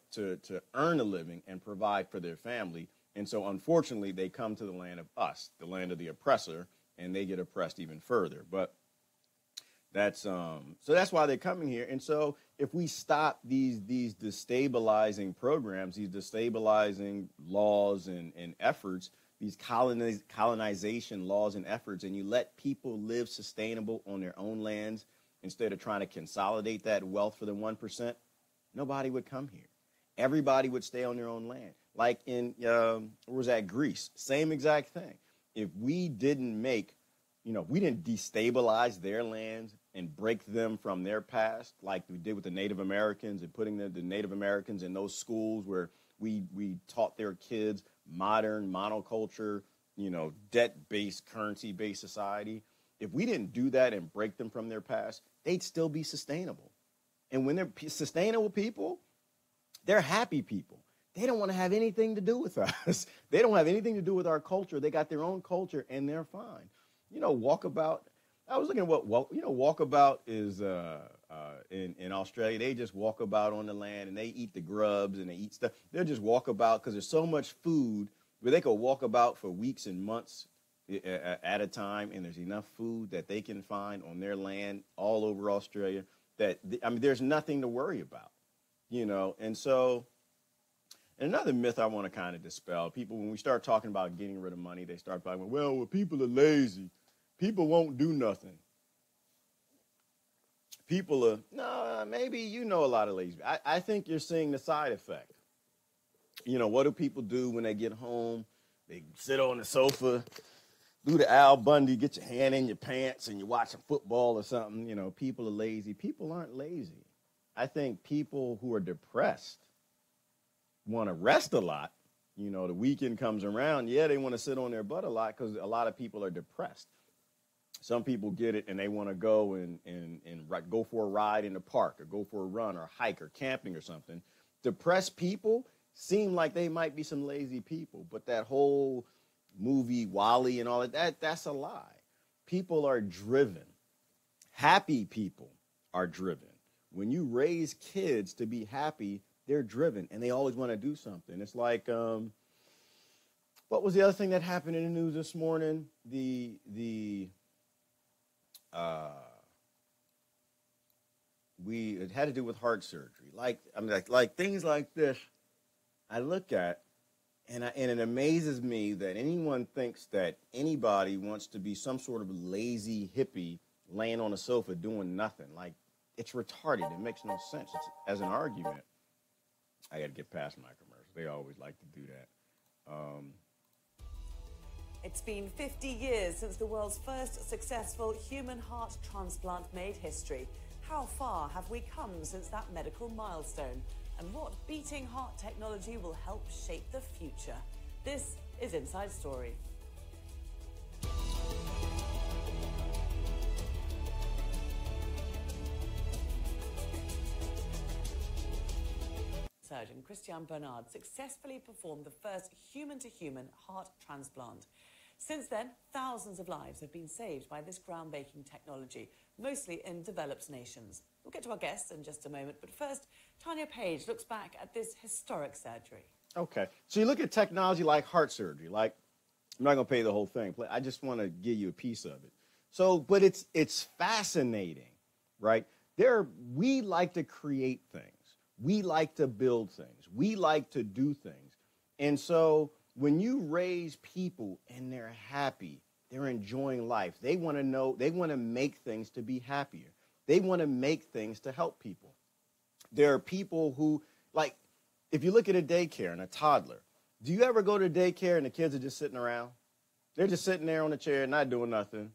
earn a living and provide for their family. And so, unfortunately, they come to the land of us, the land of the oppressor, and they get oppressed even further. But that's why they're coming here. And so if we stop these destabilizing programs, these destabilizing laws and efforts, these colonization laws and efforts, and you let people live sustainable on their own lands instead of trying to consolidate that wealth for the 1%, nobody would come here. Everybody would stay on their own land. Like in, Greece, same exact thing. If we didn't we didn't destabilize their lands and break them from their past, like we did with the Native Americans and putting the Native Americans in those schools where we taught their kids modern monoculture, debt-based, currency-based society. If we didn't do that and break them from their past, they'd still be sustainable. And when they're sustainable people, they're happy people. They don't want to have anything to do with us. They don't have anything to do with our culture. They got their own culture, and they're fine. Walkabout. I was looking at walkabout is in Australia. They just walk about on the land, and they eat the grubs, and they eat stuff. They'll just walk about because there's so much food where they could walk about for weeks and months at a time, and there's enough food that they can find on their land all over Australia that, there's nothing to worry about, And so, another myth I want to kind of dispel. People, when we start talking about getting rid of money, they start talking, well, people are lazy. People won't do nothing. People are, maybe a lot of lazy. I think you're seeing the side effect. What do people do when they get home? They sit on the sofa, do the Al Bundy, get your hand in your pants, and you're watching football or something. People are lazy. People aren't lazy. I think people who are depressed want to rest a lot. The weekend comes around, they want to sit on their butt a lot because a lot of people are depressed. Some people get it and they want to go and go for a ride in the park or go for a run or hike or camping or something. Depressed people seem like they might be some lazy people, but that whole movie Wall-E and all of that's a lie. People are driven. Happy people are driven. When you raise kids to be happy, they're driven and they always want to do something. It's like, what was the other thing that happened in the news this morning? It had to do with heart surgery. Like things like this, I look at, and it amazes me that anyone thinks that anybody wants to be some sort of lazy hippie laying on a sofa doing nothing. Like, it's retarded. It makes no sense. It's, as an argument, I got to get past my commercials. They always like to do that. It's been 50 years since the world's first successful human heart transplant made history. How far have we come since that medical milestone? And what beating heart technology will help shape the future? This is Inside Story. Surgeon Christian Bernard successfully performed the first human-to-human heart transplant. Since then, thousands of lives have been saved by this groundbreaking technology, mostly in developed nations. We'll get to our guests in just a moment, but first, Tanya Page looks back at this historic surgery. Okay, so you look at technology like heart surgery. Like, I'm not going to pay the whole thing. I just want to give you a piece of it. So, but it's fascinating, right? We like to create things. We like to build things. We like to do things. And so when you raise people and they're happy, they're enjoying life, they want to make things to be happier. They want to make things to help people. There are people who, like, if you look at a daycare and a toddler, do you ever go to daycare and the kids are just sitting around? They're just sitting there on a chair, not doing nothing.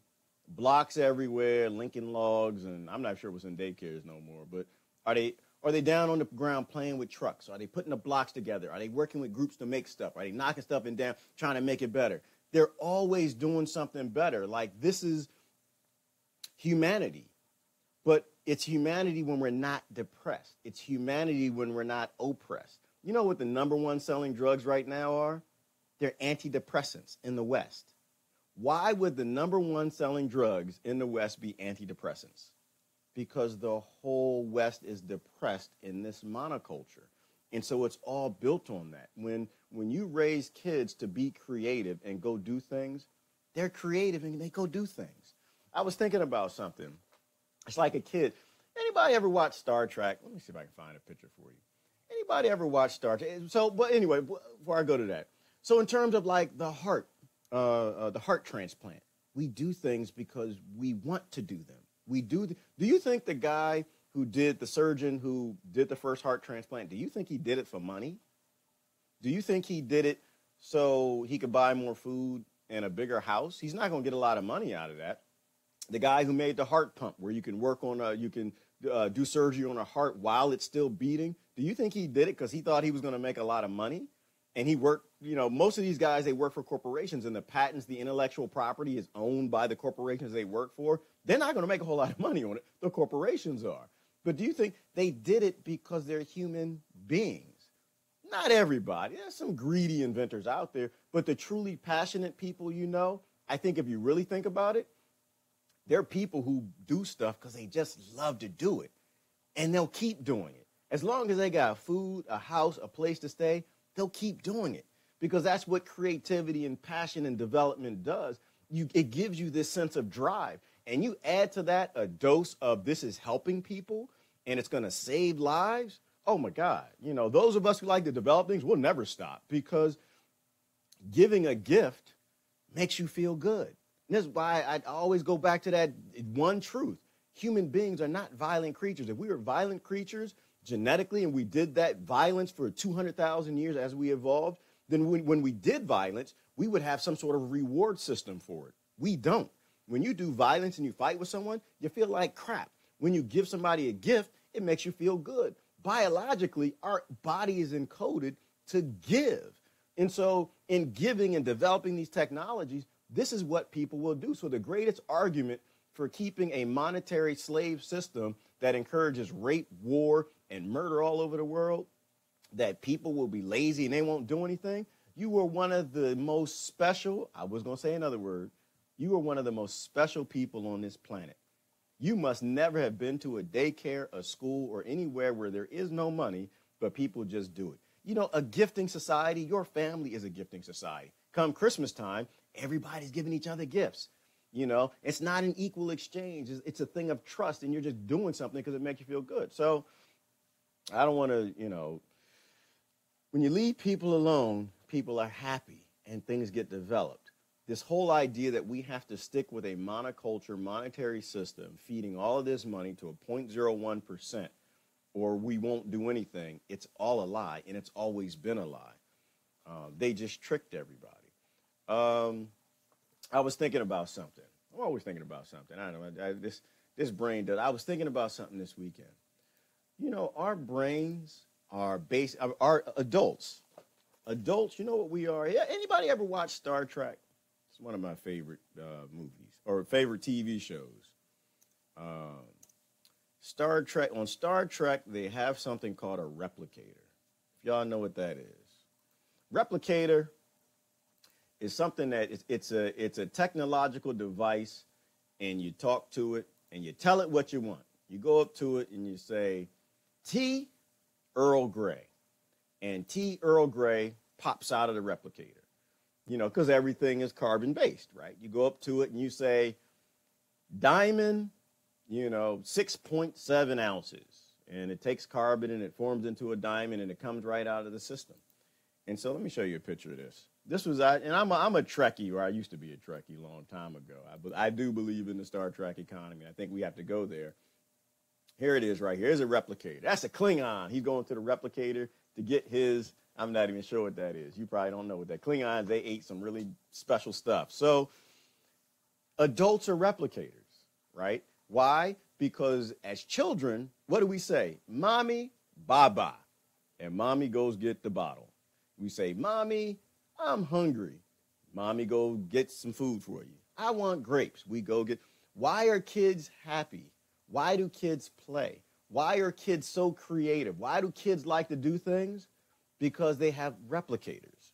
Blocks everywhere, Lincoln Logs, and I'm not sure what's in daycares no more, but are they down on the ground playing with trucks? Are they putting the blocks together? Are they working with groups to make stuff? Are they knocking stuff down, trying to make it better? They're always doing something better. Like, this is humanity. But it's humanity when we're not depressed. It's humanity when we're not oppressed. You know what the number one selling drugs right now are? They're antidepressants in the West. Why would the number one selling drugs in the West be antidepressants? Because the whole West is depressed in this monoculture. And so it's all built on that. When you raise kids to be creative and go do things, they're creative and they go do things. I was thinking about something. It's like a kid. Anybody ever watch Star Trek? Let me see if I can find a picture for you. Anybody ever watch Star Trek? So, but anyway, before I go to that. So in terms of like the heart transplant, we do things because we want to do them. Do you think the surgeon who did the first heart transplant, do you think he did it for money? Do you think he did it so he could buy more food and a bigger house? He's not going to get a lot of money out of that. The guy who made the heart pump, where you can do surgery on a heart while it's still beating, do you think he did it because he thought he was going to make a lot of money? And he worked, most of these guys, they work for corporations, and the patents, the intellectual property is owned by the corporations they work for. They're not going to make a whole lot of money on it. The corporations are. But do you think they did it because they're human beings? Not everybody. There's some greedy inventors out there, but the truly passionate people, I think if you really think about it, there are people who do stuff because they just love to do it, and they'll keep doing it. As long as they got food, a house, a place to stay, they'll keep doing it because that's what creativity and passion and development does. It gives you this sense of drive, and you add to that a dose of this is helping people and it's going to save lives. Oh my God. Those of us who like to develop things, we'll never stop because giving a gift makes you feel good. And this is why I always go back to that one truth. Human beings are not violent creatures. If we were violent creatures genetically and we did that violence for 200,000 years as we evolved, then when we did violence, we would have some sort of reward system for it. We don't. When you do violence and you fight with someone, you feel like crap. When you give somebody a gift, it makes you feel good. Biologically, our body is encoded to give. And so in giving and developing these technologies, this is what people will do. So the greatest argument for keeping a monetary slave system that encourages rape, war, and murder all over the world, that people will be lazy and they won't do anything, you were one of the most special, I was going to say another word, you were one of the most special people on this planet. You must never have been to a daycare, a school, or anywhere where there is no money, but people just do it. You know, a gifting society, your family is a gifting society. Come Christmas time, everybody's giving each other gifts. You know, it's not an equal exchange. It's a thing of trust, and you're just doing something because it makes you feel good. So I don't want to, you know, when you leave people alone, people are happy and things get developed. This whole idea that we have to stick with a monoculture monetary system, feeding all of this money to a 0.01%, or we won't do anything, it's all a lie, and it's always been a lie. They just tricked everybody. I was thinking about something. I'm always thinking about something. I don't know. This brain does. I was thinking about something this weekend. You know, our brains are are adults. Adults, you know what we are? Yeah, anybody ever watch Star Trek? It's one of my favorite movies or favorite TV shows. Star Trek. On Star Trek, they have something called a replicator. If y'all know what that is. Replicator is something that it's a technological device, and you talk to it and you tell it what you want. You go up to it and you say, tea, Earl Grey. And tea, Earl Grey pops out of the replicator, you know, because everything is carbon-based, right? You go up to it and you say, diamond, you know, 6.7 ounces. And it takes carbon and it forms into a diamond and it comes right out of the system. And so let me show you a picture of this. This was, and I'm a Trekkie, or I used to be a Trekkie a long time ago. I do believe in the Star Trek economy. I think we have to go there. Here it is right here. Here's a replicator. That's a Klingon. He's going to the replicator to get his, I'm not even sure what that is. You probably don't know what that. Klingons, they ate some really special stuff. So adults are replicators, right? Why? Because as children, what do we say? Mommy, bye-bye. And mommy goes get the bottle. We say, Mommy, I'm hungry. Mommy, go get some food for you. I want grapes. We go get. Why are kids happy? Why do kids play? Why are kids so creative? Why do kids like to do things? Because they have replicators.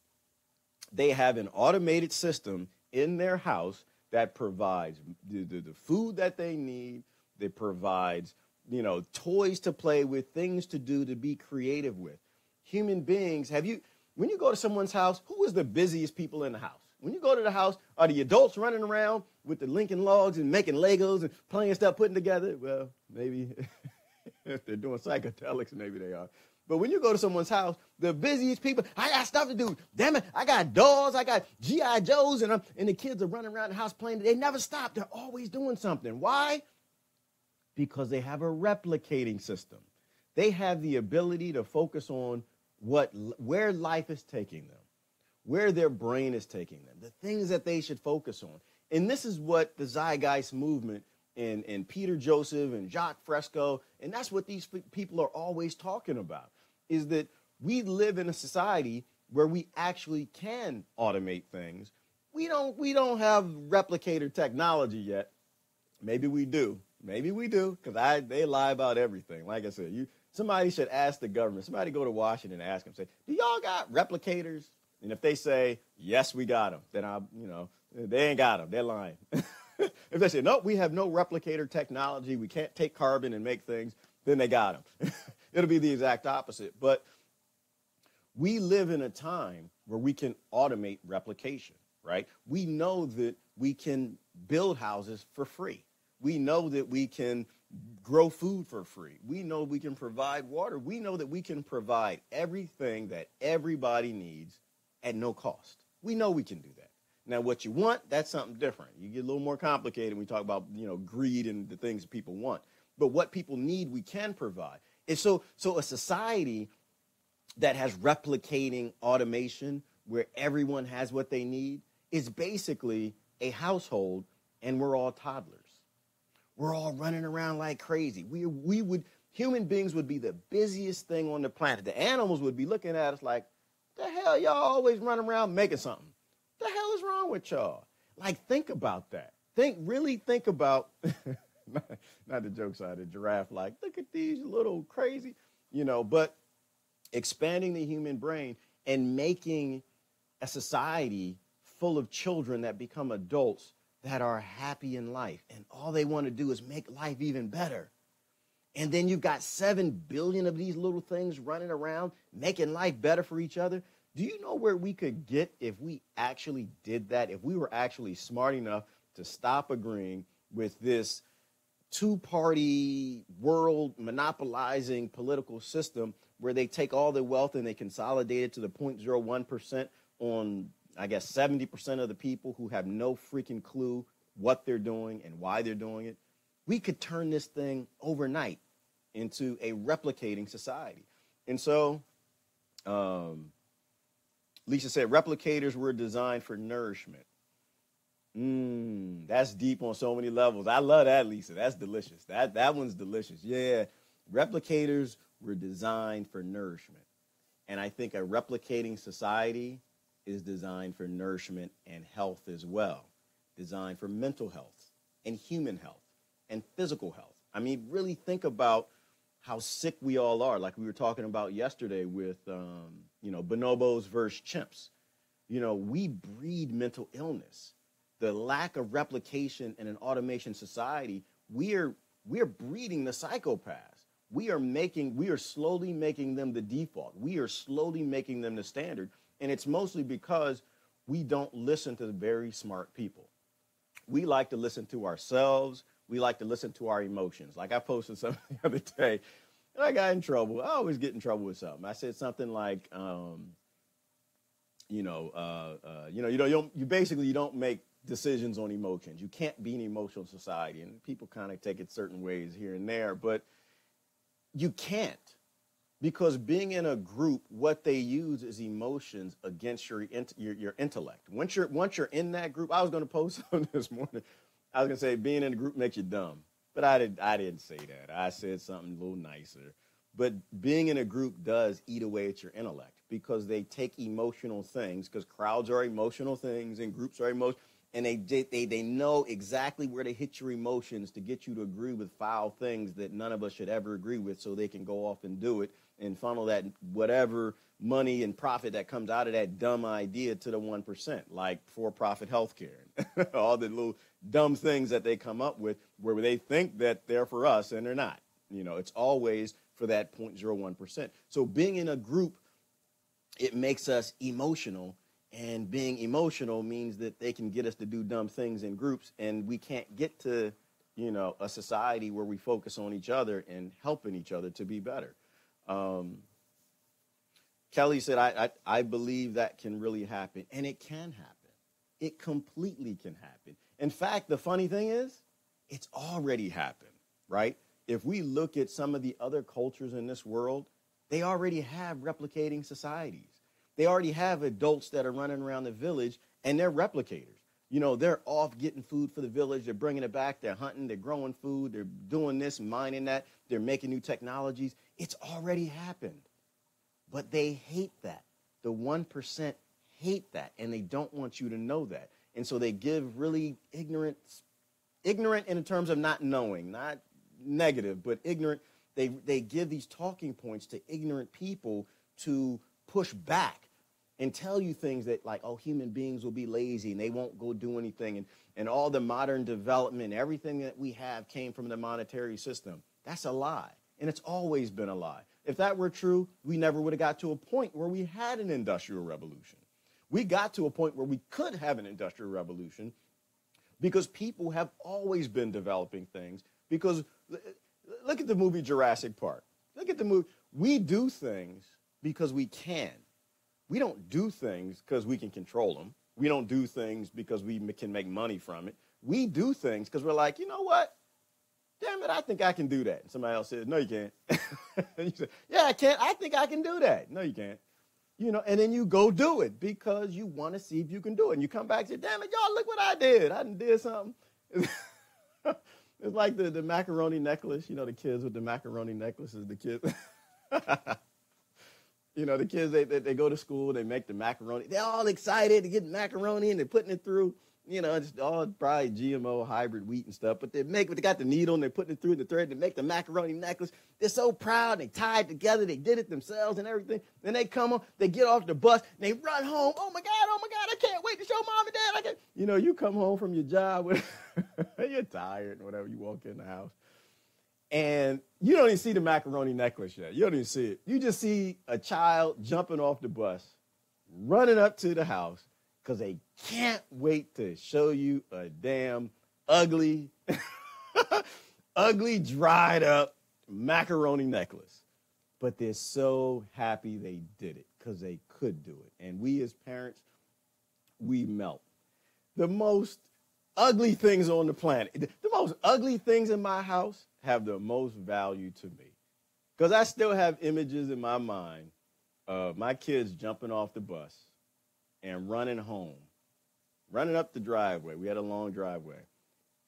They have an automated system in their house that provides the food that they need. That provides, you know, toys to play with, things to do, to be creative with. Human beings, when you go to someone's house, who is the busiest people in the house? When you go to the house, are the adults running around with the Lincoln Logs and making Legos and playing stuff, putting together? Well, maybe if they're doing psychedelics, maybe they are. But when you go to someone's house, the busiest people, I got stuff to do. Damn it, I got dolls, I got G.I. Joes, and the kids are running around the house playing. They never stop. They're always doing something. Why? Because they have a replicating system. They have the ability to focus on where life is taking them, where their brain is taking them, the things that they should focus on. And this is what the Zeitgeist movement and Peter Joseph and Jacques Fresco, and that's what these people are always talking about, is that we live in a society where we actually can automate things. We don't have replicator technology yet. Maybe we do. Maybe we do, because they lie about everything. Like I said, somebody should ask the government. Somebody go to Washington and ask them, say, do y'all got replicators? And if they say, yes, we got them, then they ain't got them. They're lying. If they say, no, we have no replicator technology, we can't take carbon and make things, then they got them. It'll be the exact opposite. But we live in a time where we can automate replication, right? We know that we can build houses for free. We know that we can grow food for free. We know we can provide water. We know that we can provide everything that everybody needs at no cost. We know we can do that. Now, what you want, that's something different. You get a little more complicated when we talk about, greed and the things people want. But what people need, we can provide. And so a society that has replicating automation where everyone has what they need is basically a household, and we're all toddlers. We're all running around like crazy. Human beings would be the busiest thing on the planet. The animals would be looking at us like, the hell y'all always running around making something? The hell is wrong with y'all? Like, think about that. Really think about, not the joke side, the giraffe, like, look at these little crazy, but expanding the human brain and making a society full of children that become adults that are happy in life. And all they want to do is make life even better. And then you've got 7 billion of these little things running around, making life better for each other. Do you know where we could get if we actually did that? If we were actually smart enough to stop agreeing with this two-party world monopolizing political system where they take all the wealth and they consolidate it to the 0.01% on, I guess, 70% of the people who have no freaking clue what they're doing and why they're doing it. We could turn this thing overnight into a replicating society. And so, Lisa said, replicators were designed for nourishment. That's deep on so many levels. I love that, Lisa. That's delicious. That one's delicious. Yeah, replicators were designed for nourishment. And I think a replicating society is designed for nourishment and health as well, designed for mental health and human health and physical health. I mean, really think about how sick we all are, like we were talking about yesterday with, bonobos versus chimps. We breed mental illness. The lack of replication in an automation society, we are breeding the psychopaths. We are slowly making them the default. We are slowly making them the standard. And it's mostly because we don't listen to very smart people. We like to listen to ourselves. We like to listen to our emotions. Like I posted something the other day, and I got in trouble. I always get in trouble with something. I said something like, you don't make decisions on emotions. You can't be an emotional society, and people kind of take it certain ways here and there, but you can't, because being in a group, what they use is emotions against your intellect. Once you're in that group, I was going to post something this morning. I was going to say being in a group makes you dumb, but I didn't say that. I said something a little nicer. But being in a group does eat away at your intellect, because they take emotional things, because crowds are emotional things and groups are emotional. And they know exactly where to hit your emotions to get you to agree with foul things that none of us should ever agree with, so they can go off and do it and funnel that whatever money and profit that comes out of that dumb idea to the 1%, like for-profit healthcare, all the little dumb things that they come up with where they think that they're for us and they're not. It's always for that 0.01%. So being in a group, it makes us emotional. And being emotional means that they can get us to do dumb things in groups, and we can't get to, a society where we focus on each other and helping each other to be better. Kelly said, I believe that can really happen, and it can happen. It completely can happen. In fact, the funny thing is, it's already happened, right? If we look at some of the other cultures in this world, they already have replicating societies. They already have adults that are running around the village, and they're replicators. They're off getting food for the village. They're bringing it back. They're hunting. They're growing food. They're doing this, mining that. They're making new technologies. It's already happened. But they hate that. The 1% hate that, and they don't want you to know that. And so they give really ignorant in terms of not knowing, not negative, but ignorant. They give these talking points to ignorant people to push back and tell you things that, like, oh, human beings will be lazy and they won't go do anything. And all the modern development, everything that we have came from the monetary system. That's a lie. And it's always been a lie. If that were true, we never would have got to a point where we had an industrial revolution. We got to a point where we could have an industrial revolution because people have always been developing things. Because look at the movie Jurassic Park. Look at the movie. We do things because we can. We don't do things because we can control them. We don't do things because we can make money from it. We do things because we're like, you know what? Damn it, I think I can do that. And somebody else says, no, you can't. And you say, yeah, I can. I think I can do that. No, you can't. And then you go do it because you want to see if you can do it. And you come back and say, damn it, y'all, look what I did. I did something. It's like the macaroni necklace. The kids with the macaroni necklaces, the kids. The kids, they go to school, they make the macaroni. They're all excited to get macaroni, and they're putting it through, You know, it's all probably GMO hybrid wheat and stuff, but they got the needle and they're putting it through the thread to make the macaroni necklace. They're so proud. They tied it together. They did it themselves and everything. Then they come on, they get off the bus, and they run home. Oh my God, I can't wait to show mom and dad. You know, you come home from your job, you're tired and whatever, you walk in the house. And you don't even see the macaroni necklace yet. You don't even see it. You just see a child jumping off the bus, running up to the house, because they can't wait to show you a damn ugly, ugly, dried up macaroni necklace. But they're so happy they did it because they could do it. And we as parents, we melt. The most ugly things on the planet, the most ugly things in my house have the most value to me. Because I still have images in my mind of my kids jumping off the bus and running home, running up the driveway. We had a long driveway,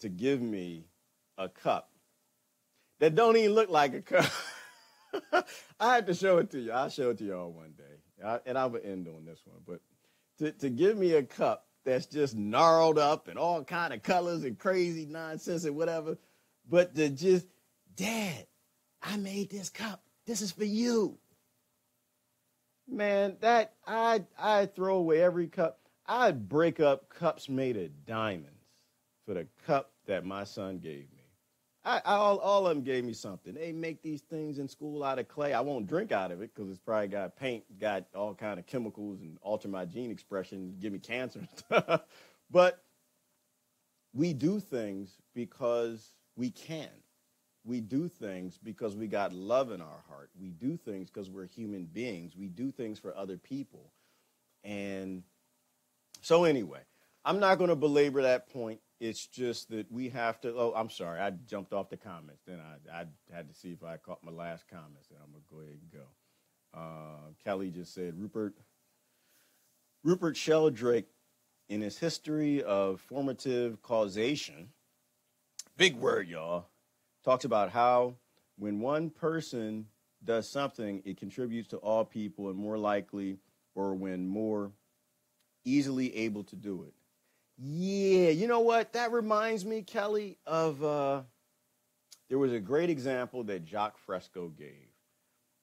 to give me a cup that don't even look like a cup. I have to show it to you. I'll show it to you all one day. And I will end on this one. But to give me a cup that's just gnarled up and all kind of colors and crazy nonsense and whatever, but to just, Dad, I made this cup. This is for you. Man, that I'd throw away every cup. I'd break up cups made of diamonds for the cup that my son gave me. All of them gave me something. They make these things in school out of clay. I won't drink out of it because it's probably got paint, got all kind of chemicals and alter my gene expression, give me cancer and stuff. But we do things because we can. We do things because we got love in our heart. We do things because we're human beings. We do things for other people. And so anyway, I'm not going to belabor that point. It's just that we have to, oh, I'm sorry. I jumped off the comments. Then I had to see if I caught my last comments. Then I'm going to go ahead and go. Kelly just said, Rupert Sheldrake, in his history of formative causation, big word, y'all, talks about how when one person does something, it contributes to all people and more likely, or when more easily able to do it. Yeah, you know what? That reminds me, Kelly, of there was a great example that Jacques Fresco gave.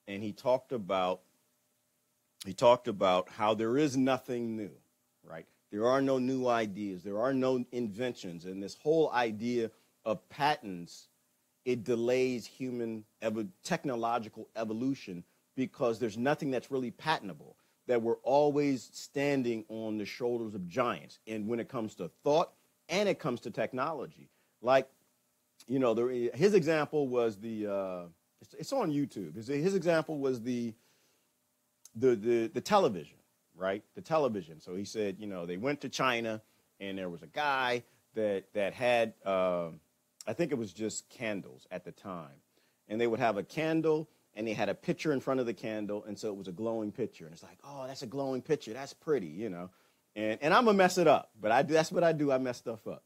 And he talked about how there is nothing new, right? There are no new ideas. There are no inventions. And this whole idea of patents, it delays human technological evolution because there's nothing that's really patentable, that we're always standing on the shoulders of giants. And when it comes to thought and it comes to technology, like, you know, his example was it's on YouTube. His example was the television, right? The television. So he said, you know, they went to China and there was a guy that had, I think it was just candles at the time. And they would have a candle and they had a picture in front of the candle. And so it was a glowing picture. And it's like, oh, that's a glowing picture. That's pretty, you know. And I'm going to mess it up. But that's what I do. I mess stuff up.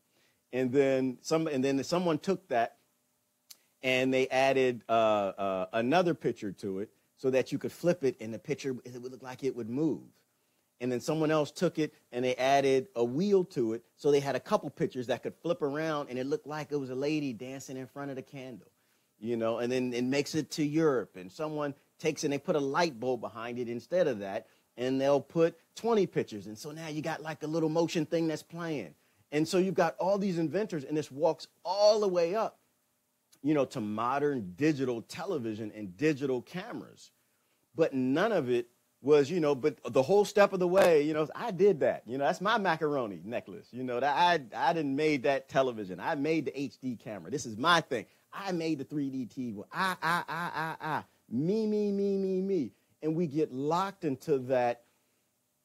And then someone took that and they added another picture to it so that you could flip it and the picture, it would look like it would move. And then someone else took it and they added a wheel to it. So they had a couple pictures that could flip around and it looked like it was a lady dancing in front of the candle, you know, and then it makes it to Europe and someone takes it and they put a light bulb behind it instead of that. And they'll put 20 pictures. And so now you got like a little motion thing that's playing. And so you've got all these inventors and this walks all the way up, you know, to modern digital television and digital cameras. But none of it was, you know, but the whole step of the way, you know, I did that. You know, that's my macaroni necklace. You know, that I didn't made that television. I made the HD camera. This is my thing. I made the 3D TV. Me. And we get locked into that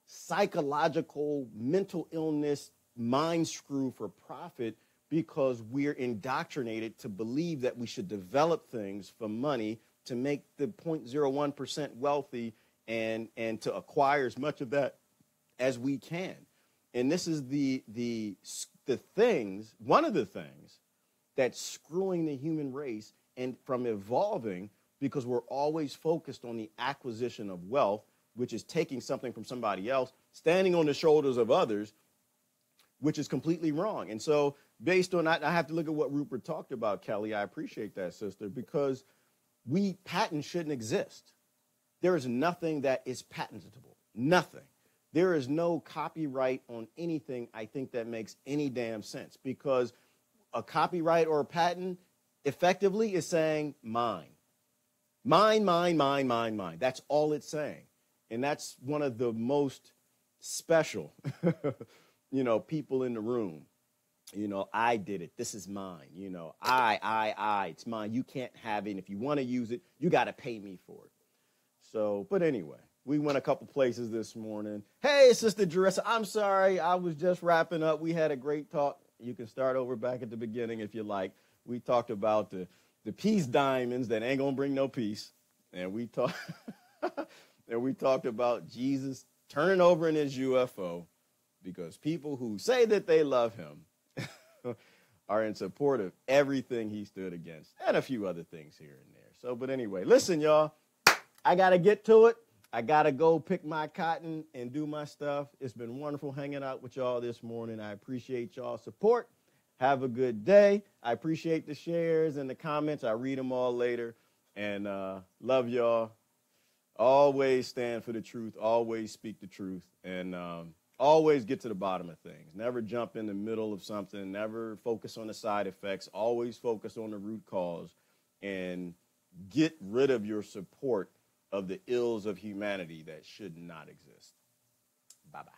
psychological mental illness mind screw for profit because we're indoctrinated to believe that we should develop things for money to make the 0.01% wealthy and to acquire as much of that as we can. And this is one of the things that's screwing the human race and from evolving, because we're always focused on the acquisition of wealth, which is taking something from somebody else, standing on the shoulders of others, which is completely wrong. And so based on that, I have to look at what Rupert talked about, Kelly. I appreciate that, sister, because patents shouldn't exist. There is nothing that is patentable, nothing. There is no copyright on anything, I think, that makes any damn sense, because a copyright or a patent effectively is saying mine. Mine, mine, mine, mine, mine. That's all it's saying. And that's one of the most special, people in the room. I did it. This is mine. I, it's mine. You can't have it. And if you want to use it, you got to pay me for it. So, but anyway, we went a couple places this morning. Hey, Sister Jerissa, I'm sorry. I was just wrapping up. We had a great talk. You can start over back at the beginning if you like. We talked about the peace diamonds that ain't gonna bring no peace, and we talked about Jesus turning over in his UFO, because people who say that they love him are in support of everything he stood against, and a few other things here and there. So, but anyway, listen, y'all, I gotta get to it. I gotta go pick my cotton and do my stuff. It's been wonderful hanging out with y'all this morning. I appreciate y'all's support. Have a good day. I appreciate the shares and the comments. I read them all later. And love y'all. Always stand for the truth. Always speak the truth. And always get to the bottom of things. Never jump in the middle of something. Never focus on the side effects. Always focus on the root cause. And get rid of your support of the ills of humanity that should not exist. Bye-bye.